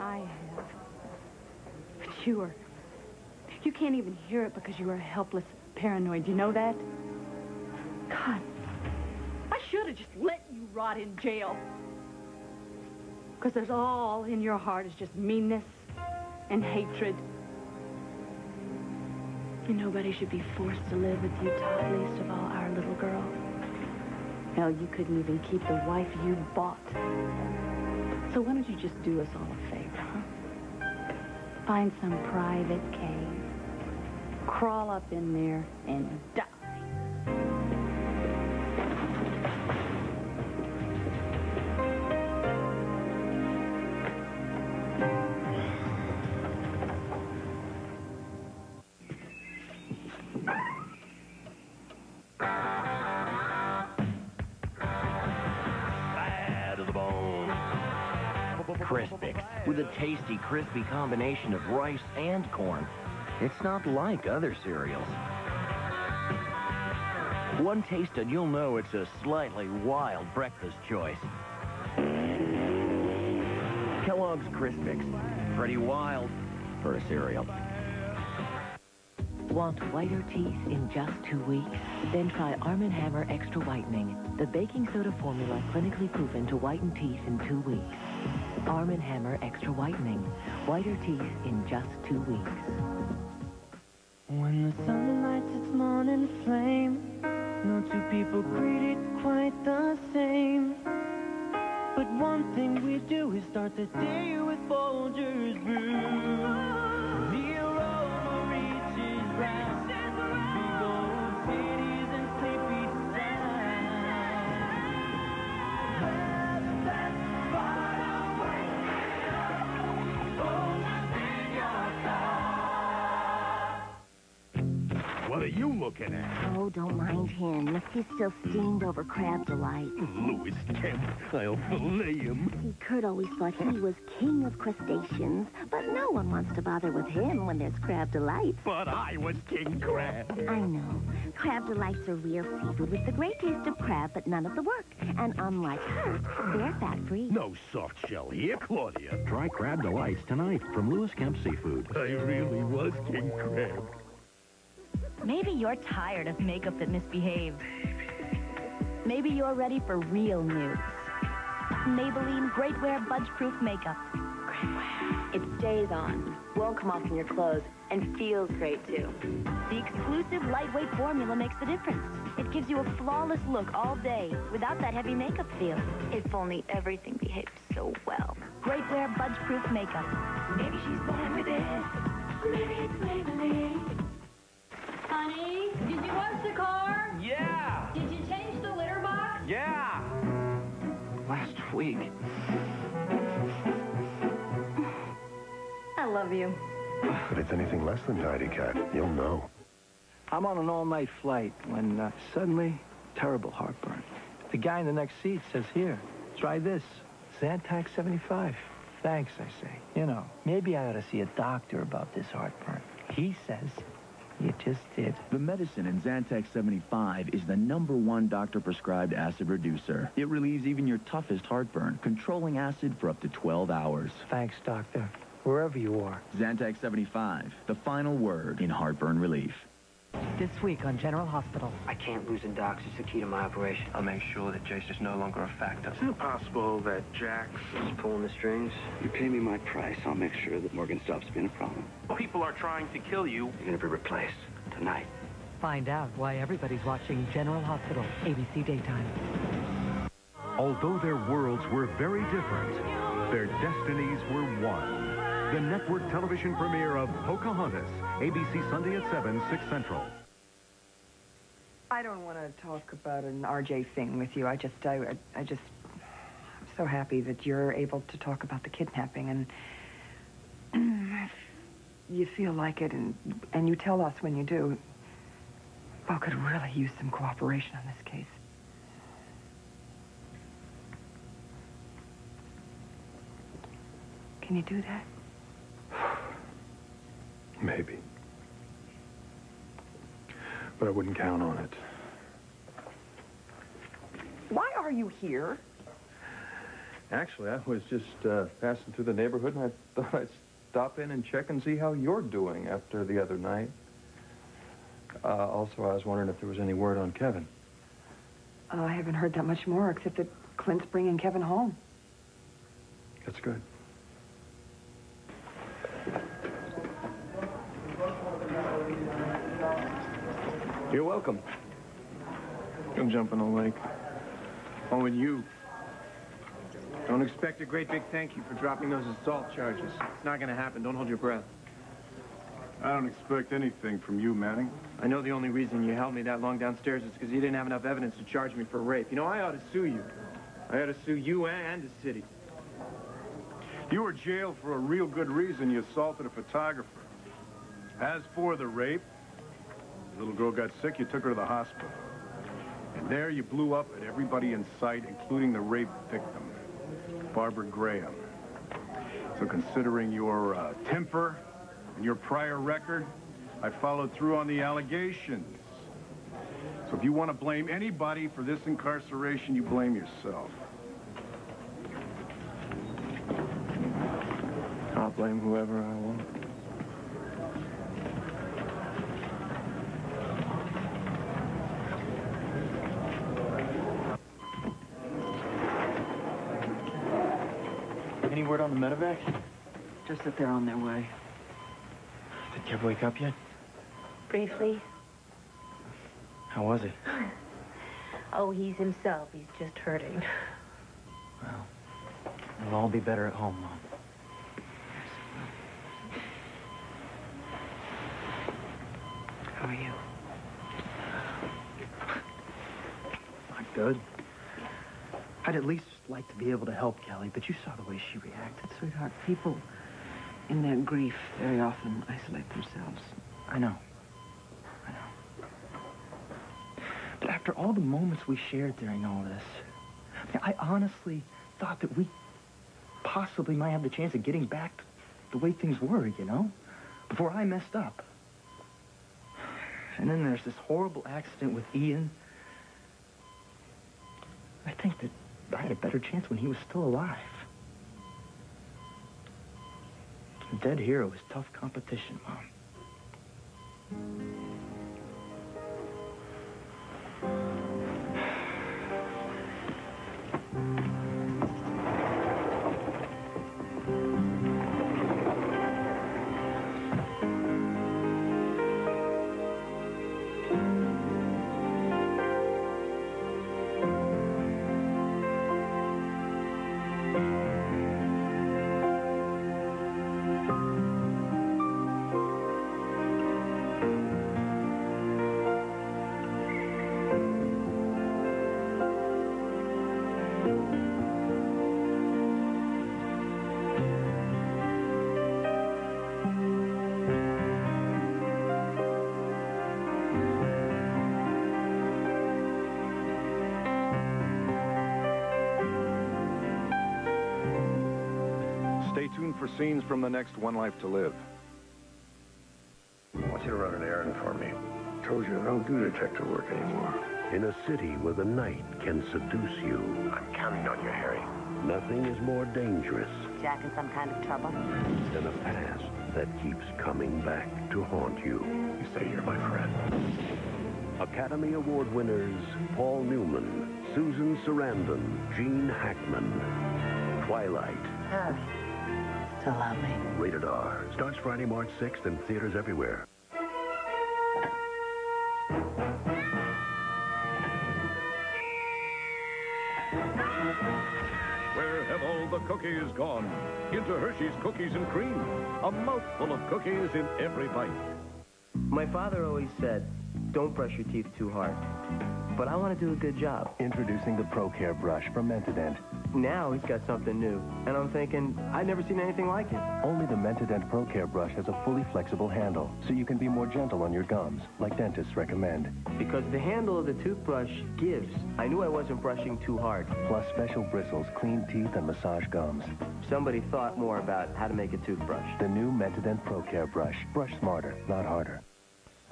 Speaker 4: I have. But you can't even hear it because you are helpless, paranoid. You know that? God, I should have just let you rot in jail. Because there's all in your heart is just meanness and hatred.
Speaker 8: And nobody should be forced to live with you, Todd, least of all our little girl. Hell, you couldn't even keep the wife you bought. So why don't you just do us all a favor, huh? Find some private cave, crawl up in there, and die.
Speaker 9: Bad to the bone. Crispix, with a tasty, crispy combination of rice and corn. It's not like other cereals. One taste and you'll know it's a slightly wild breakfast choice. Kellogg's Crispix. Pretty wild for a cereal.
Speaker 8: Want whiter teeth in just 2 weeks? Then try Arm & Hammer Extra Whitening, the baking soda formula clinically proven to whiten teeth in 2 weeks. Arm & Hammer Extra Whitening, whiter teeth in just 2 weeks.
Speaker 10: When the sun lights its morning flame, no two people greet it quite the same. But one thing we do is start the day with Folgers brew. The aroma reaches round big old cities and sleepy sounds. That's far away. Folgers in your car.
Speaker 22: What are you looking at?
Speaker 12: Oh, don't mind him. He's still steamed over crab delight.
Speaker 22: Louis Kemp. I'll fillet him.
Speaker 12: See, Kurt always thought he was king of crustaceans, but no one wants to bother with him when there's crab delights.
Speaker 22: But I was King Crab.
Speaker 12: I know. Crab delights are real seafood with the great taste of crab, but none of the work. And unlike Kurt, they're fat-free.
Speaker 22: No soft shell here, Claudia.
Speaker 16: Try Crab Delights tonight from Louis Kemp Seafood.
Speaker 22: I really was King Crab.
Speaker 13: Maybe you're tired of makeup that misbehaves. Maybe you're ready for real news. Maybelline Great Wear Budge Proof Makeup. Great Wear.
Speaker 8: It stays on, won't come off from your clothes, and feels great, too.
Speaker 13: The exclusive lightweight formula makes the difference. It gives you a flawless look all day without that heavy makeup feel.
Speaker 8: If only everything behaved so well.
Speaker 13: Great Wear Budge Proof Makeup.
Speaker 10: Maybe she's born with it. Maybe it's Maybelline.
Speaker 2: Honey, did you wash the car?
Speaker 3: Yeah!
Speaker 2: Did you change the litter box?
Speaker 3: Yeah! Last week.
Speaker 2: I love you.
Speaker 14: If it's anything less than tidy, Cat, you'll know.
Speaker 3: I'm on an all-night flight when suddenly, terrible heartburn. The guy in the next seat says, here, try this. Zantac 75. Thanks, I say. You know, maybe I ought to see a doctor about this heartburn. He says, you just did.
Speaker 19: The medicine in Zantac 75 is the #1 doctor-prescribed acid reducer. It relieves even your toughest heartburn, controlling acid for up to 12 hours.
Speaker 3: Thanks, doctor. Wherever you are.
Speaker 19: Zantac 75, the final word in heartburn relief.
Speaker 23: This week on General Hospital.
Speaker 25: I can't lose a doc. It's the key to my operation. I'll make sure that Jace is no longer a factor. Is it possible that Jax is pulling the strings? You pay me my price, I'll make sure that Morgan stops being a problem.
Speaker 26: People are trying to kill you.
Speaker 25: You're gonna be replaced tonight.
Speaker 23: Find out why everybody's watching General Hospital, ABC Daytime.
Speaker 22: Although their worlds were very different, their destinies were one. The network television premiere of Pocahontas, ABC Sunday at 7, 6 Central.
Speaker 21: I don't want to talk about an RJ thing with you. I'm so happy that you're able to talk about the kidnapping, and you feel like it, and you tell us when you do. Bo could really use some cooperation on this case. Can you do that?
Speaker 1: Maybe. But I wouldn't count on it.
Speaker 21: Why are you here?
Speaker 1: Actually, I was just passing through the neighborhood, and I thought I'd stop in and check and see how you're doing after the other night. Also, I was wondering if there was any word on Kevin.
Speaker 21: I haven't heard that much more, except that Clint's bringing Kevin home.
Speaker 1: That's good.
Speaker 11: You're welcome. Come jump in the lake. Oh, and you. Don't expect a great big thank you for dropping those assault charges. It's not going to happen. Don't hold your breath.
Speaker 5: I don't expect anything from you, Manning.
Speaker 11: I know the only reason you held me that long downstairs is because you didn't have enough evidence to charge me for rape. You know, I ought to sue you. I ought to sue you and the city.
Speaker 5: You were jailed for a real good reason. You assaulted a photographer. As for the rape, the little girl got sick, you took her to the hospital. And there you blew up at everybody in sight, including the rape victim, Barbara Graham. So considering your temper and your prior record, I followed through on the allegations. So if you want to blame anybody for this incarceration, you blame yourself.
Speaker 11: I'll blame whoever I want.
Speaker 3: Any word on the medevac?
Speaker 21: Just that they're on their way.
Speaker 3: Did Kev wake up yet?
Speaker 15: Briefly.
Speaker 3: How was he?
Speaker 15: Oh, he's himself. He's just hurting.
Speaker 3: Well, it'll all be better at home, Mom.
Speaker 21: How are you?
Speaker 3: Not good. I'd at least like to be able to help Kelly, but you saw the way she reacted.
Speaker 21: Sweetheart, people in their grief very often isolate themselves.
Speaker 3: I know. But after all the moments we shared during all this, I honestly thought that we possibly might have the chance of getting back to the way things were, you know? Before I messed up. And then there's this horrible accident with Ian. I think that I had a better chance when he was still alive. A dead hero is tough competition, Mom.
Speaker 6: Stay tuned for scenes from the next One Life to Live.
Speaker 14: I want you to run an errand for me.
Speaker 5: Told you I don't do detective work anymore.
Speaker 7: In a city where the night can seduce you,
Speaker 14: I'm counting on you, Harry.
Speaker 7: nothing is more dangerous
Speaker 12: Jack in some kind of trouble?
Speaker 7: than a past that keeps coming back to haunt you.
Speaker 14: You say you're my friend.
Speaker 7: Academy Award winners Paul Newman, Susan Sarandon, Gene Hackman. Twilight.
Speaker 12: Harry. Still love me.
Speaker 7: Rated R. Starts Friday, March 6th in theaters everywhere.
Speaker 17: Where have all the cookies gone? Into Hershey's Cookies and Cream. A mouthful of cookies in every bite.
Speaker 18: My father always said, don't brush your teeth too hard. But I want to do a good job.
Speaker 20: Introducing the Pro Care brush from Mentadent.
Speaker 18: Now he's got something new. And I'm thinking, I've never seen anything like it.
Speaker 20: Only the Mentadent Pro Care brush has a fully flexible handle, so you can be more gentle on your gums, like dentists recommend.
Speaker 18: Because the handle of the toothbrush gives. I knew I wasn't brushing too hard.
Speaker 20: Plus special bristles, clean teeth, and massage gums.
Speaker 18: Somebody thought more about how to make a toothbrush.
Speaker 20: The new Mentadent Pro Care brush. Brush smarter, not harder.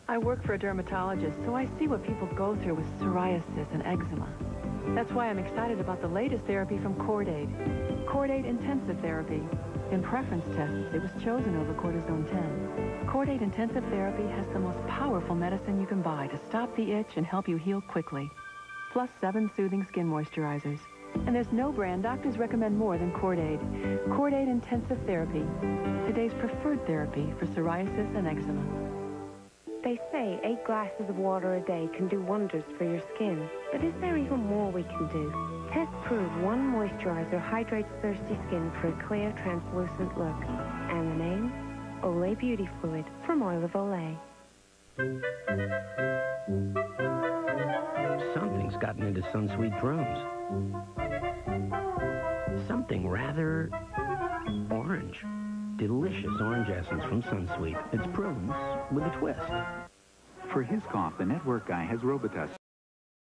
Speaker 24: I work for a dermatologist, so I see what people go through with psoriasis and eczema. That's why I'm excited about the latest therapy from Cordaid. Cordaid Intensive Therapy. In preference tests, it was chosen over cortisone 10. Cordaid Intensive Therapy has the most powerful medicine you can buy to stop the itch and help you heal quickly. Plus 7 soothing skin moisturizers. And there's no brand doctors recommend more than Cordaid. Cordaid Intensive Therapy. Today's preferred therapy for psoriasis and eczema.
Speaker 27: They say 8 glasses of water a day can do wonders for your skin. But is there even more we can do? Tests prove one moisturizer hydrates thirsty skin for a clear, translucent look. And the name? Olay Beauty Fluid from Oil of Olay.
Speaker 28: Something's gotten into Sunsweet prunes. Something rather orange. Delicious orange essence from Sunsweet. It's prunes with a twist.
Speaker 16: For his cough, the network guy has Robitussin.